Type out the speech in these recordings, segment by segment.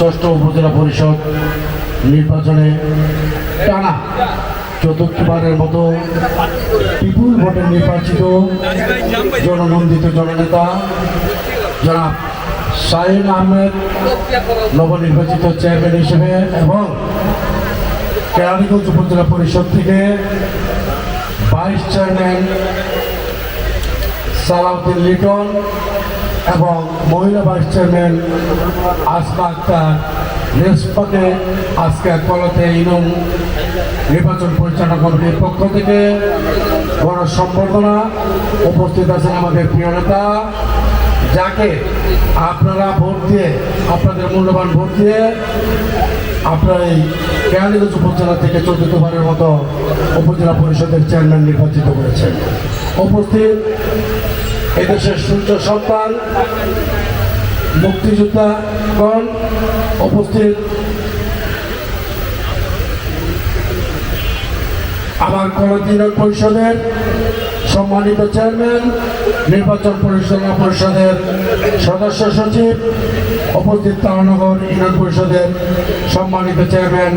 ষষ্ঠ উপজেলা পরিষদ নির্বাচনে টানা চতুর্থবারের মতো বিপুল ভোটে নির্বাচিত জননন্দিত জননেতা জনাব শাহীন আহমেদ নবনির্বাচিত চেয়ারম্যান হিসেবে এবং কেরানীগঞ্জ উপজেলা পরিষদ থেকে ভাইস চেয়ারম্যান সালাউদ্দিন লিটন এবং মহিলা ভাইস চেয়ারম্যান আসমা আক্তার রেসপাকে আজকে কলতে ইউনিয়ন নির্বাচন পরিচালনা কমিটির পক্ষ থেকে গণসম্বর্ধনা উপস্থিত আছেন আমাদের প্রিয় নেতা, যাকে আপনারা ভোট দিয়ে আপনাদের মূল্যবান ভোট দিয়ে আপনারা এই কেরানীগঞ্জ উপজেলা থেকে চতুর্থবারের মতো উপজেলা পরিষদের চেয়ারম্যান নির্বাচিত করেছেন। উপস্থিত এদেশের সূর্য সন্তান মুক্তিযোদ্ধাগণ, উপস্থিত আমার কলতি পরিষদের সম্মানিত চেয়ারম্যান, নির্বাচন পরিচালনা পরিষদের সদস্য সচিব, উপস্থিত তারানগর ইউনিয়ন পরিষদের সম্মানিত চেয়ারম্যান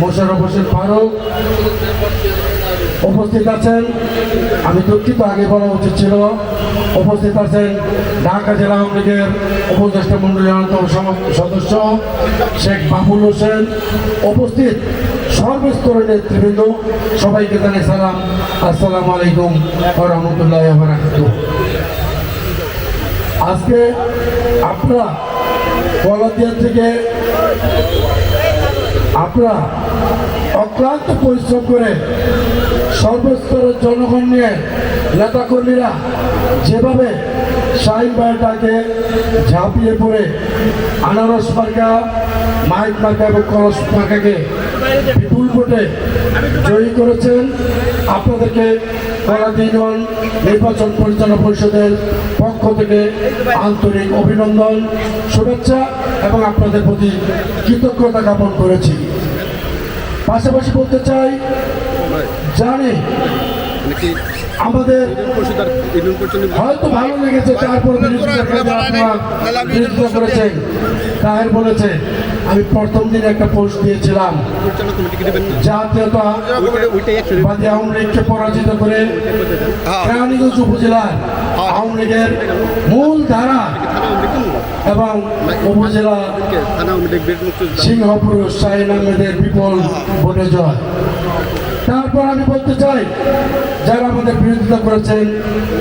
মোশাররফ হোসেন ফারুক, উপস্থিত আছেন, আমি দুঃখিত আগে বলা উচিত ছিল, উপস্থিত আছেন ঢাকা জেলা আওয়ামী লীগের উপদেষ্টা মণ্ডলীর অন্যতম সদস্য শেখ বাবুল হোসেন, উপস্থিত সর্বস্তরের নেতৃবৃন্দ, সবাইকে জানাই সালাম, আসসালামু আলাইকুম ওয়া রাহমাতুল্লাহি ওয়া বারাকাতুহু। আজকে আপনারা কলতিয়া থেকে আপনারা অক্লান্ত পরিশ্রম করে সর্বস্তরের জনগণ নিয়ে নেতাকর্মীরা যেভাবে শাহীন ভাইটাকে ঝাঁপিয়ে পড়ে আনারস মার্কা, মাইক মার্কা এবং কলস মার্কাকে বিপুল ভোটে জয়ী করেছেন, আপনাদেরকে কলতি ইউনিয়ন নির্বাচন পরিচালনা পরিষদের পক্ষ থেকে আন্তরিক অভিনন্দন, শুভেচ্ছা এবং আপনাদের প্রতি কৃতজ্ঞতা জ্ঞাপন করেছি। পাশাপাশি বলতে চাই, জানি আমাদের হয়তো ভালো লেগেছে, তারপর বিরোধিতা করেছেন, তাহের বলেছে আমি প্রথম দিন একটা পোস্ট দিয়েছিলাম, জাতীয়তাবাদী আওয়ামী লীগকে পরাজিত করে কেরানীগঞ্জ উপজেলার আওয়ামী লীগের মূল ধারা এবং উপজেলা সিংহপুর শাহীন আহমেদের বিপুল ভোটে জয়। তারপর আমি বলতে চাই, যারা আমাদের বিরোধিতা করেছেন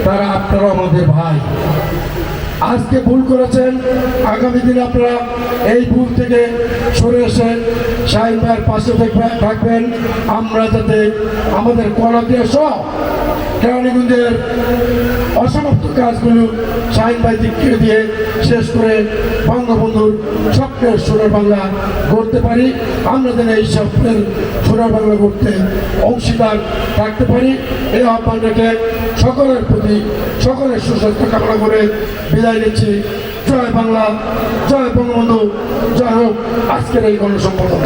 তারা আপনারা আমাদের ভাই, আজকে ভুল করেছেন, আগামী দিনে আপনারা এই ভুল থেকে সরে এসে শাহীন ভাইয়ের পাশে থাকবেন, আমরা যাতে আমাদের কলতিয়া সহ কেরানীগঞ্জের অসমাপ্ত কাজগুলো শাহীন ভাই দিকে দিয়ে শেষ করে বঙ্গবন্ধুর স্বপ্নের সোনার বাংলা গড়তে পারি, আমরা যেন এই স্বপ্নের সোনার বাংলা গড়তে অংশীদার থাকতে পারি। এই আহ্বান রেখে সকলের প্রতি সকলের সুস্বাস্থ্য কামনা করে বিদায় নিচ্ছি। জয় বাংলা, জয় বঙ্গবন্ধু, জয় হোক আজকের এই গণসম্মেলন।